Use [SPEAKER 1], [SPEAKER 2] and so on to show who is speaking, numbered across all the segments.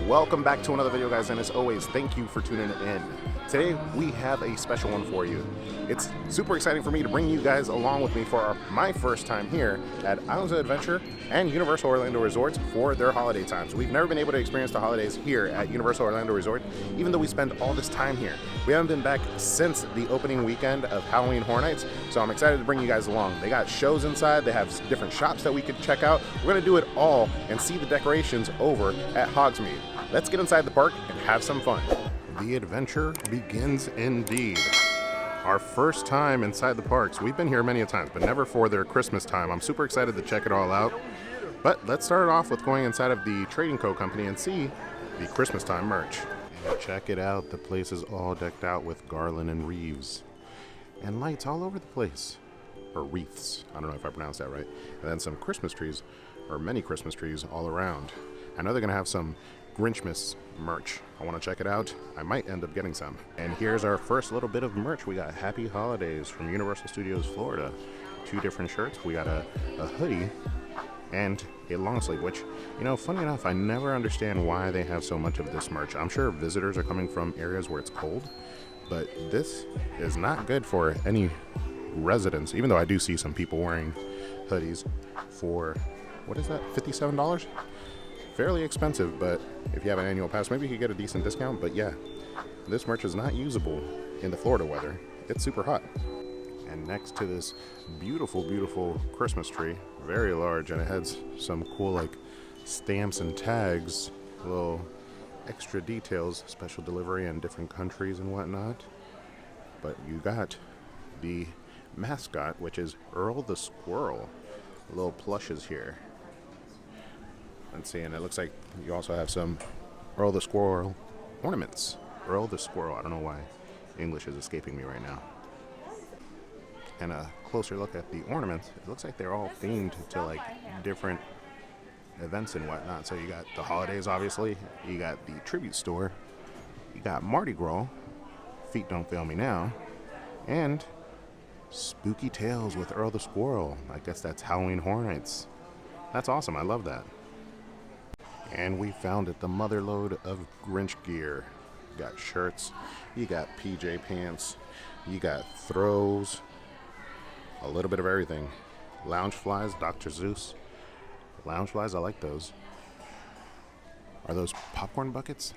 [SPEAKER 1] Welcome back to another video, guys, and as always, thank you for tuning in. Today we have a special one for you. It's super exciting for me to bring you guys along with me for my first time here at Islands of Adventure and Universal Orlando Resorts for their holiday times. We've never been able to experience the holidays here at Universal Orlando Resort, even though we spend all this time here. We haven't been back since the opening weekend of Halloween Horror Nights, so I'm excited to bring you guys along. They got shows inside, they have different shops that we could check out. We're gonna do it all and see the decorations over at Hogsmeade. Let's get inside the park and have some fun. The adventure begins indeed. Our first time inside the parks. We've been here many a times, but never for their Christmas time. I'm super excited to check it all out. But let's start off with going inside of the Trading Co. Company and see the Christmas time merch. And check it out. The place is all decked out with garland and wreaths. And lights all over the place. Or wreaths. I don't know if I pronounced that right. And then some Christmas trees, or many Christmas trees all around. I know they're going to have some Grinchmas merch. I want to check it out. I might end up getting some. And here's our first little bit of merch. We got Happy Holidays from Universal Studios Florida. 2 different shirts. We got a hoodie and a long sleeve, which, you know, funny enough, I never understand why they have so much of this merch. I'm sure visitors are coming from areas where it's cold, but this is not good for any residents, even though I do see some people wearing hoodies for, what is that, $57? Fairly expensive, but if you have an annual pass, maybe you could get a decent discount. But yeah, this merch is not usable in the Florida weather. It's super hot. And next to this beautiful, beautiful Christmas tree, very large, and it has some cool like stamps and tags, little extra details, special delivery in different countries and whatnot. But you got the mascot, which is Earl the Squirrel. Little plushes here. Let's see, and it looks like you also have some Earl the Squirrel ornaments. Earl the Squirrel, I don't know why English is escaping me right now. And a closer look at the ornaments, it looks like they're all themed to like different events and whatnot. So you got the holidays, obviously, you got the tribute store, you got Mardi Gras, feet don't fail me now, and Spooky Tales with Earl the Squirrel. I guess that's Halloween Horror Nights. That's awesome, I love that. And we found it, the mother lode of Grinch gear. You got shirts, you got PJ pants, you got throws, a little bit of everything. Lounge flies, Dr. Zeus. Lounge flies, I like those. Are those popcorn buckets?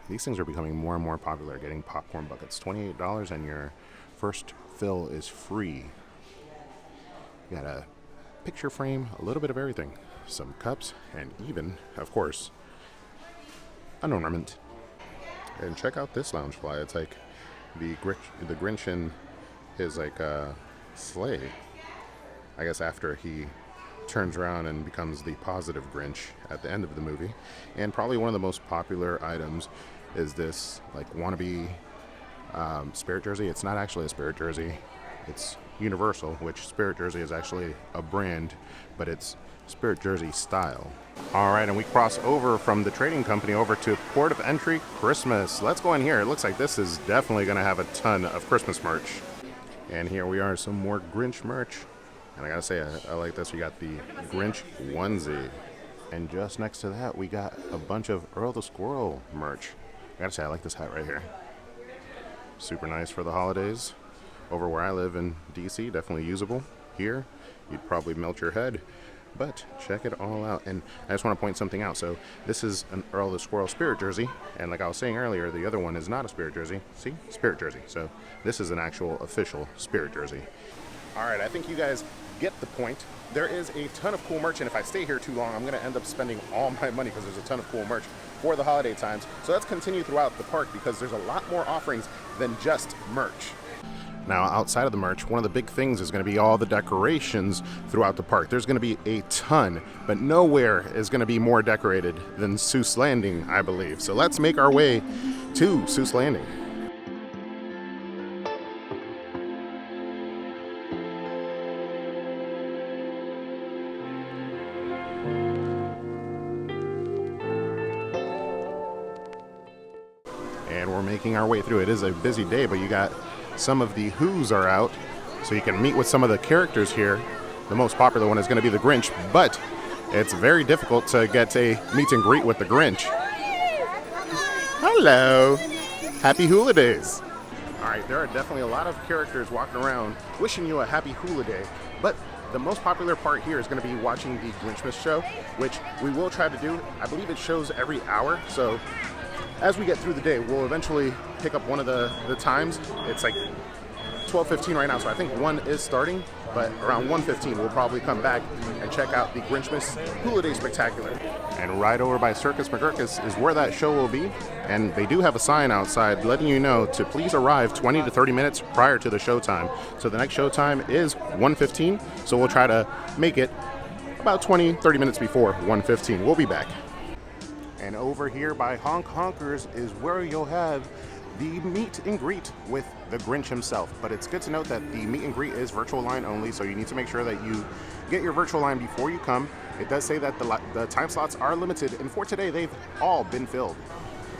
[SPEAKER 1] These things are becoming more and more popular, getting popcorn buckets. $28 and your first fill is free. You got a picture frame, a little bit of everything. Some cups, and even, of course, an ornament. And check out this lounge fly. It's like the Grinch in his like sleigh. I guess after he turns around and becomes the positive Grinch at the end of the movie. And probably one of the most popular items is this like wannabe Spirit jersey. It's not actually a Spirit jersey. It's Universal, which Spirit jersey is actually a brand, but it's Spirit jersey style. All right, and we cross over from the trading company over to Port of Entry Christmas. Let's go in here. It looks like this is definitely going to have a ton of Christmas merch. And here we are, some more Grinch merch. And I gotta say, I like this. We got the Grinch onesie. And just next to that, we got a bunch of Earl the Squirrel merch. I gotta say, I like this hat right here. Super nice for the holidays. Over where I live in DC, definitely usable. Here, you'd probably melt your head. But check it all out. And I just want to point something out. So this is an Earl the Squirrel Spirit jersey. And like I was saying earlier, the other one is not a Spirit jersey. See? Spirit jersey. So this is an actual official Spirit jersey. All right, I think you guys get the point. There is a ton of cool merch. And if I stay here too long, I'm going to end up spending all my money because there's a ton of cool merch for the holiday times. So let's continue throughout the park because there's a lot more offerings than just merch. Now, outside of the merch, one of the big things is going to be all the decorations throughout the park. There's going to be a ton, but nowhere is going to be more decorated than Seuss Landing, I believe. So let's make our way to Seuss Landing. And we're making our way through. It is a busy day, but you got some of the Who's are out, so you can meet with some of the characters here. The most popular one is going to be the Grinch, but it's very difficult to get a meet and greet with the Grinch. Hello. Happy Who-lidays. All right, there are definitely a lot of characters walking around wishing you a happy Who-liday, but the most popular part here is going to be watching the Grinchmas show, which we will try to do. I believe it shows every hour, so as we get through the day, we'll eventually pick up one of the times. It's like 12:15 right now, so I think 1 is starting, but around 1:15 we'll probably come back and check out the Grinchmas Who-liday Spectacular. And right over by Circus McGurkus is where that show will be, and they do have a sign outside letting you know to please arrive 20 to 30 minutes prior to the show time. So the next show time is 1:15, so we'll try to make it about 20-30 minutes before 1:15. We'll be back. And over here by Honk Honkers is where you'll have the meet and greet with the Grinch himself. But it's good to note that the meet and greet is virtual line only, so you need to make sure that you get your virtual line before you come. It does say that the time slots are limited, and for today they've all been filled.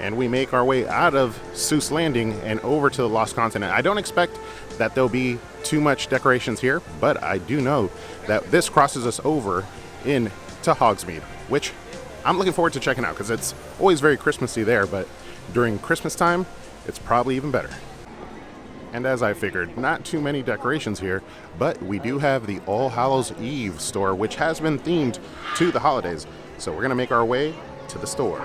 [SPEAKER 1] And we make our way out of Seuss Landing and over to the Lost Continent. I don't expect that there'll be too much decorations here, but I do know that this crosses us over into Hogsmeade, which I'm looking forward to checking out because it's always very Christmassy there, but during Christmas time, it's probably even better. And as I figured, not too many decorations here, but we do have the All Hallows Eve store, which has been themed to the holidays. So we're gonna make our way to the store.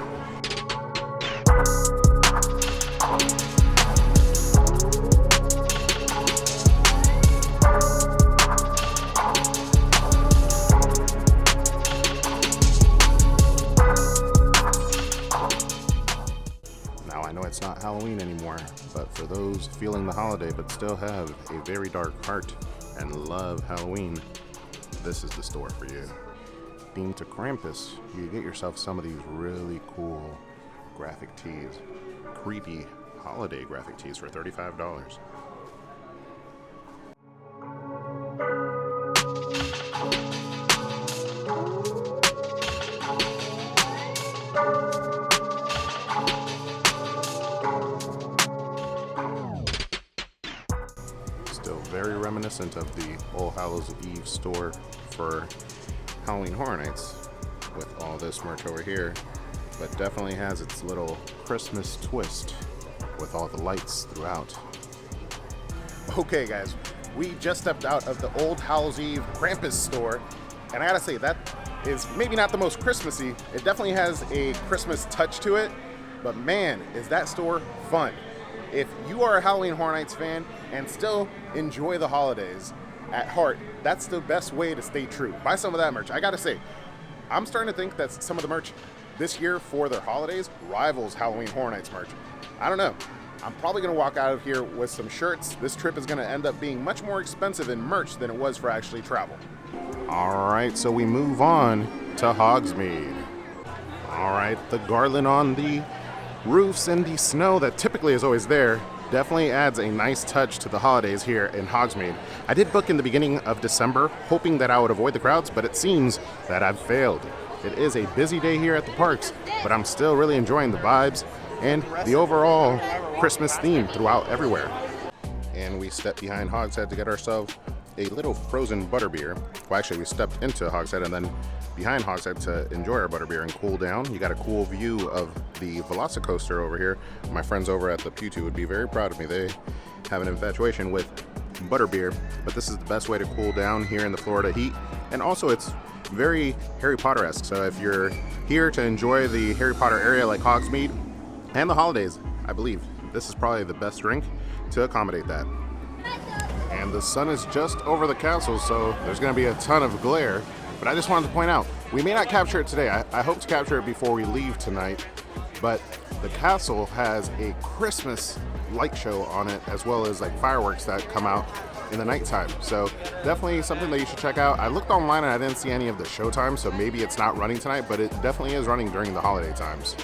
[SPEAKER 1] It's not Halloween anymore, but for those feeling the holiday but still have a very dark heart and love Halloween, this is the store for you. Themed to Krampus, you get yourself some of these really cool graphic tees, creepy holiday graphic tees for $35. Very reminiscent of the All Hallows Eve store for Halloween Horror Nights with all this merch over here, but definitely has its little Christmas twist with all the lights throughout. Okay guys, we just stepped out of the Old Hallows Eve Krampus store, and I gotta say that is maybe not the most Christmassy. It definitely has a Christmas touch to it, but man, is that store fun. If you are a Halloween Horror Nights fan and still enjoy the holidays at heart, that's the best way to stay true. Buy some of that merch. I gotta say, I'm starting to think that some of the merch this year for their holidays rivals Halloween Horror Nights merch. I don't know. I'm probably gonna walk out of here with some shirts. This trip is gonna end up being much more expensive in merch than it was for actually travel. All right, so we move on to Hogsmeade. All right, the garland on the roofs and the snow that typically is always there definitely adds a nice touch to the holidays here in Hogsmeade. I did book in the beginning of December, hoping that I would avoid the crowds, but it seems that I've failed. It is a busy day here at the parks, but I'm still really enjoying the vibes and the overall Christmas theme throughout everywhere. And we stepped behind Hogshead to get ourselves a little frozen butterbeer. Well, actually, we stepped into Hogshead and then behind Hogshead to enjoy our butterbeer and cool down. You got a cool view of the Velocicoaster over here. My friends over at the Pewtwo would be very proud of me. They have an infatuation with butterbeer, but this is the best way to cool down here in the Florida heat. And also it's very Harry Potter-esque. So if you're here to enjoy the Harry Potter area like Hogsmeade and the holidays, I believe this is probably the best drink to accommodate that. And the sun is just over the castle, so there's going to be a ton of glare. But I just wanted to point out, we may not capture it today. I hope to capture it before we leave tonight. But the castle has a Christmas light show on it, as well as like fireworks that come out in the nighttime. So definitely something that you should check out. I looked online and I didn't see any of the show times, so maybe it's not running tonight, but it definitely is running during the holiday times.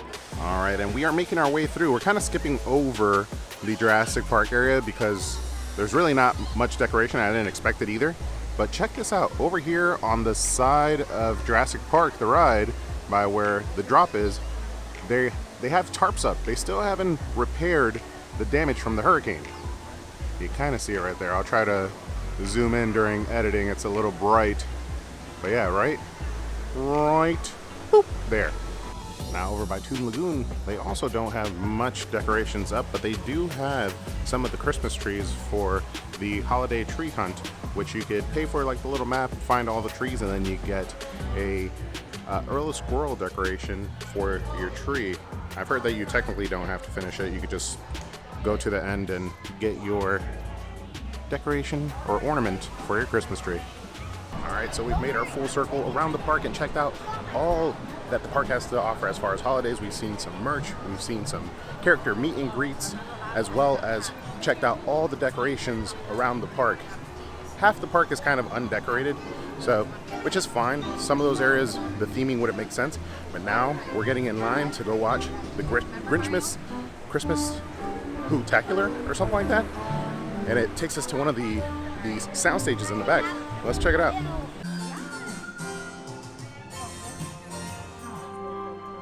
[SPEAKER 1] All right, and we are making our way through. We're kind of skipping over the Jurassic Park area because there's really not much decoration. I didn't expect it either. But check this out. Over here on the side of Jurassic Park, the ride, by where the drop is, they have tarps up. They still haven't repaired the damage from the hurricane. You kind of see it right there. I'll try to zoom in during editing. It's a little bright. But yeah, right boop, there. Now over by Toon Lagoon, they also don't have much decorations up, but they do have some of the Christmas trees for the holiday tree hunt, which you could pay for like the little map, find all the trees, and then you get a Earl of Squirrel decoration for your tree. I've heard that you technically don't have to finish it. You could just go to the end and get your decoration or ornament for your Christmas tree. All right, so we've made our full circle around the park and checked out all that the park has to offer as far as holidays. We've seen some merch, we've seen some character meet and greets, as well as checked out all the decorations around the park. Half the park is kind of undecorated, so which is fine. Some of those areas, the theming wouldn't make sense, but now we're getting in line to go watch the Grinchmas Christmas Who-tacular or something like that, and it takes us to one of the sound stages in the back. Let's check it out.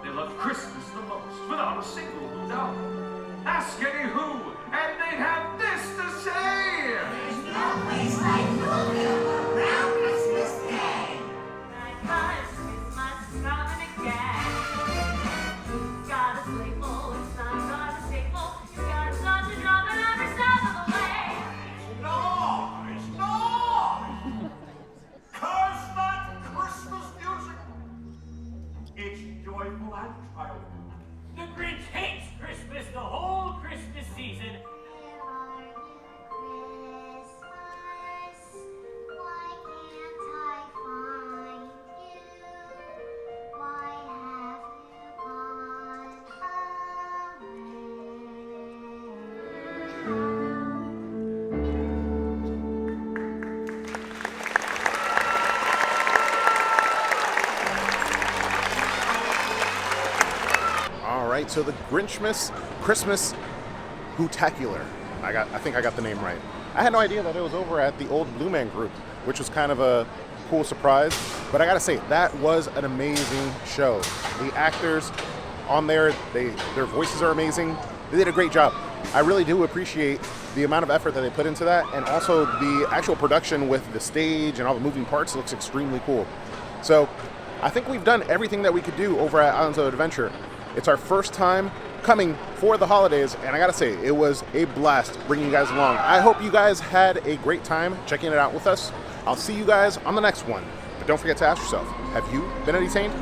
[SPEAKER 2] They love Christmas the most, without a single doubt. Ask any who, and they'd have this to say.
[SPEAKER 3] There's no place like Louisville around Christmas Day.
[SPEAKER 4] Christmas is coming again. Who's got a sleigh full? It's not got a staple. He's got such a drum and every step of the way.
[SPEAKER 2] Noise, noise! Cause that Christmas music, it's joyful and triumphant.
[SPEAKER 5] The Grinch hates Christmas the whole Christmas season.
[SPEAKER 3] Where are you, Christmas? Why can't I find you? Why have you gone
[SPEAKER 1] All right, so the Grinchmas Christmas Who-tacular. I think I got the name right. I had no idea that it was over at the old Blue Man Group, which was kind of a cool surprise. But I gotta say, that was an amazing show. The actors on there, their voices are amazing. They did a great job. I really do appreciate the amount of effort that they put into that, and also the actual production with the stage and all the moving parts looks extremely cool. So I think we've done everything that we could do over at Islands of Adventure. It's our first time coming for the holidays, and I gotta say, it was a blast bringing you guys along. I hope you guys had a great time checking it out with us. I'll see you guys on the next one. But don't forget to ask yourself, have you been entertained?